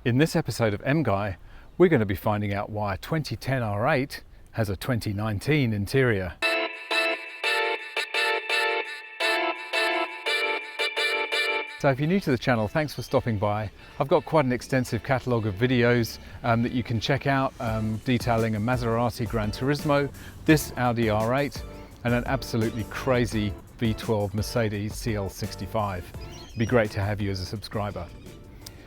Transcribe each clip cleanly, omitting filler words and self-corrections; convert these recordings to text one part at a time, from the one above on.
In this episode of MGUY, we're going to be finding out why a 2010 R8 has a 2019 interior. So if you're new to the channel, thanks for stopping by. I've got quite an extensive catalogue of videos that you can check out detailing a Maserati Gran Turismo, this Audi R8 and an absolutely crazy V12 Mercedes CL65. It'd be great to have you as a subscriber.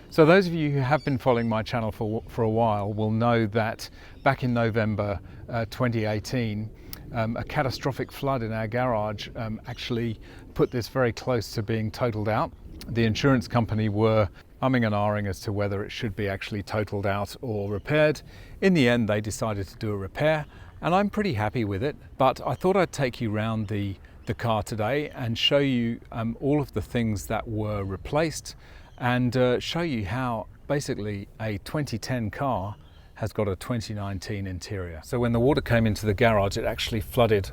So those of you who have been following my channel for a while will know that back in November 2018, a catastrophic flood in our garage actually put this very close to being totaled out. The insurance company were umming and ahhing as to whether it should be actually totaled out or repaired. In the end, they decided to do a repair, and I'm pretty happy with it. But I thought I'd take you around the car today and show you all of the things that were replaced, and show you how basically a 2010 car has got a 2019 interior. So when the water came into the garage, it actually flooded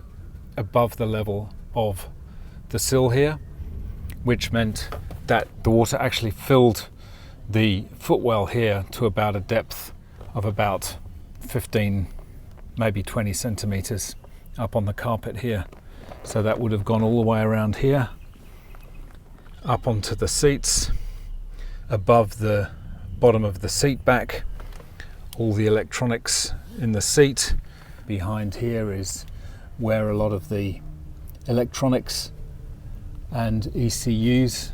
above the level of the sill here, which meant that the water actually filled the footwell here to about a depth of about 15, maybe 20 centimeters up on the carpet here. So that would have gone all the way around here, up onto the seats, above the bottom of the seat back, all the electronics in the seat. Behind here is where a lot of the electronics and ECUs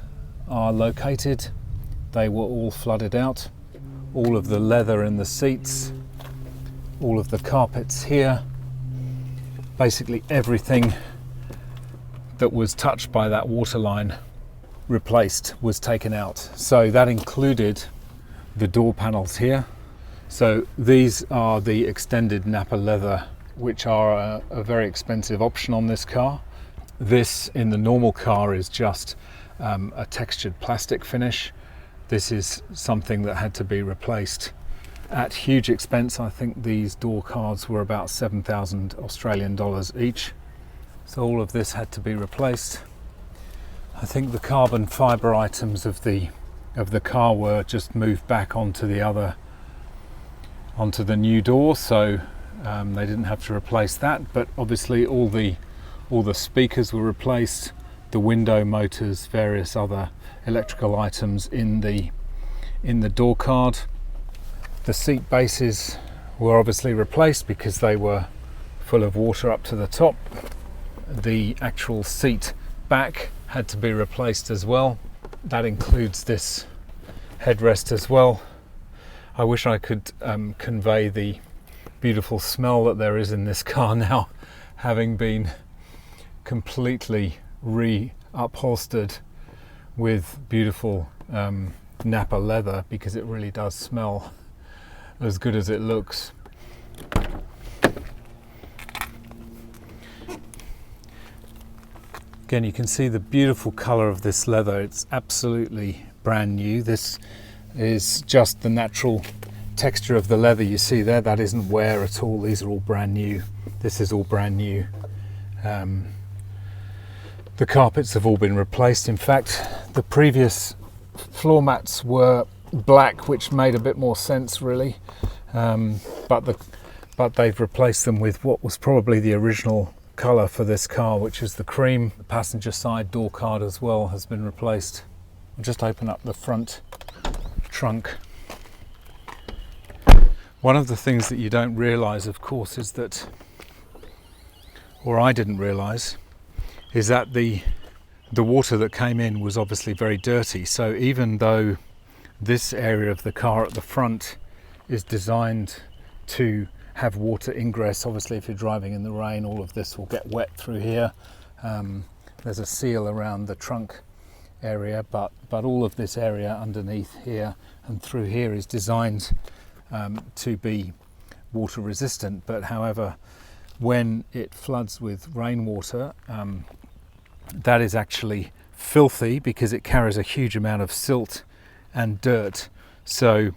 are located. They were all flooded out. All of the leather in the seats, all of the carpets here, basically everything that was touched by that waterline replaced was taken out. So that included the door panels here. So these are the extended Napa leather, which are a very expensive option on this car. This in the normal car is just a textured plastic finish. This is something that had to be replaced at huge expense. I think these door cards were about 7,000 Australian dollars each. So all of this had to be replaced. I think the carbon fibre items of the car were just moved back onto the new door, so they didn't have to replace that. But obviously all the speakers were replaced, the window motors, various other electrical items in the door card. The seat bases were obviously replaced because they were full of water up to the top. The actual seat back had to be replaced as well. That includes this headrest as well. I wish I could convey the beautiful smell that there is in this car now, having been completely re-upholstered with beautiful Napa leather, because it really does smell as good as it looks. Again, you can see the beautiful color of this leather. It's absolutely brand new. This is just the natural texture of the leather you see there. That isn't wear at all. These are all brand new. This is all brand new. The carpets have all been replaced. In fact, the previous floor mats were black, which made a bit more sense really. But they've replaced them with what was probably the original colour for this car, which is the cream. The passenger side door card as well has been replaced. I'll just open up the front trunk. One of the things that you don't realise, of course, is that, or I didn't realise, is that the water that came in was obviously very dirty. So even though this area of the car at the front is designed to have water ingress, obviously if you're driving in the rain, all of this will get wet through here. There's a seal around the trunk area, but all of this area underneath here and through here is designed to be water resistant. But however, when it floods with rainwater, that is actually filthy because it carries a huge amount of silt and dirt. So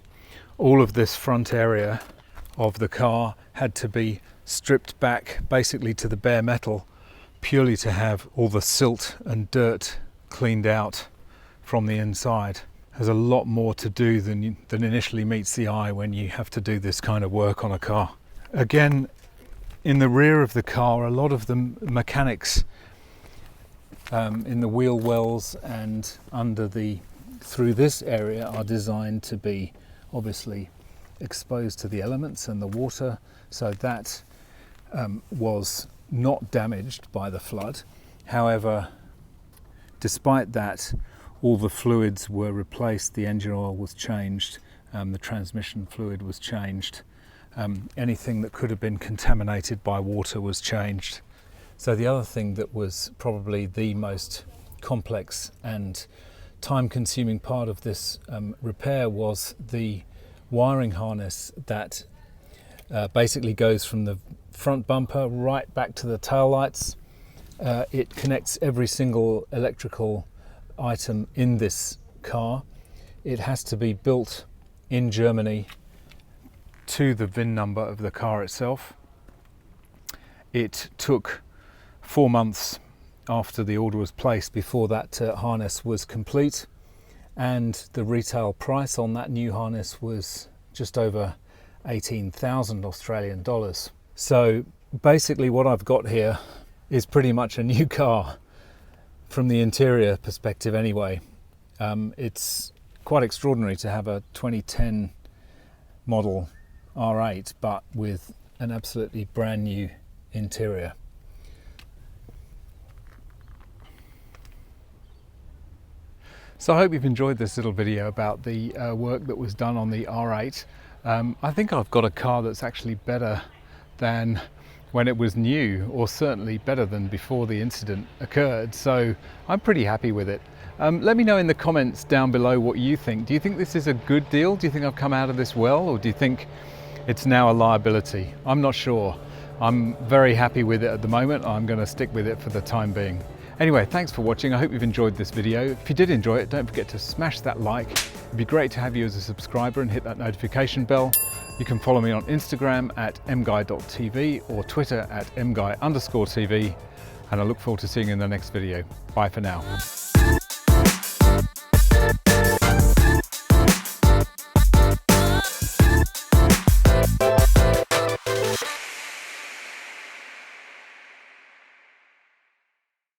all of this front area of the car had to be stripped back basically to the bare metal, purely to have all the silt and dirt cleaned out from the inside. There's a lot more to do than initially meets the eye when you have to do this kind of work on a car. Again, in the rear of the car, a lot of the mechanics in the wheel wells and through this area are designed to be obviously exposed to the elements and the water, so that was not damaged by the flood. However, despite that, all the fluids were replaced, the engine oil was changed, the transmission fluid was changed, anything that could have been contaminated by water was changed. So the other thing that was probably the most complex and time-consuming part of this repair was the wiring harness that basically goes from the front bumper right back to the tail lights. It connects every single electrical item in this car. It has to be built in Germany to the VIN number of the car itself. It took 4 months after the order was placed before that harness was complete, and the retail price on that new harness was just over 18,000 Australian dollars. So basically what I've got here is pretty much a new car from the interior perspective anyway. It's quite extraordinary to have a 2010 model R8 but with an absolutely brand new interior. So I hope you've enjoyed this little video about the work that was done on the R8. I think I've got a car that's actually better than when it was new, or certainly better than before the incident occurred, so I'm pretty happy with it. Let me know in the comments down below what you think. Do you think this is a good deal? Do you think I've come out of this well, or do you think it's now a liability? I'm not sure. I'm very happy with it at the moment. I'm going to stick with it for the time being. Anyway, thanks for watching. I hope you've enjoyed this video. If you did enjoy it, don't forget to smash that like. It'd be great to have you as a subscriber and hit that notification bell. You can follow me on Instagram at mguy.tv or Twitter at mguy_TV, and I look forward to seeing you in the next video. Bye for now.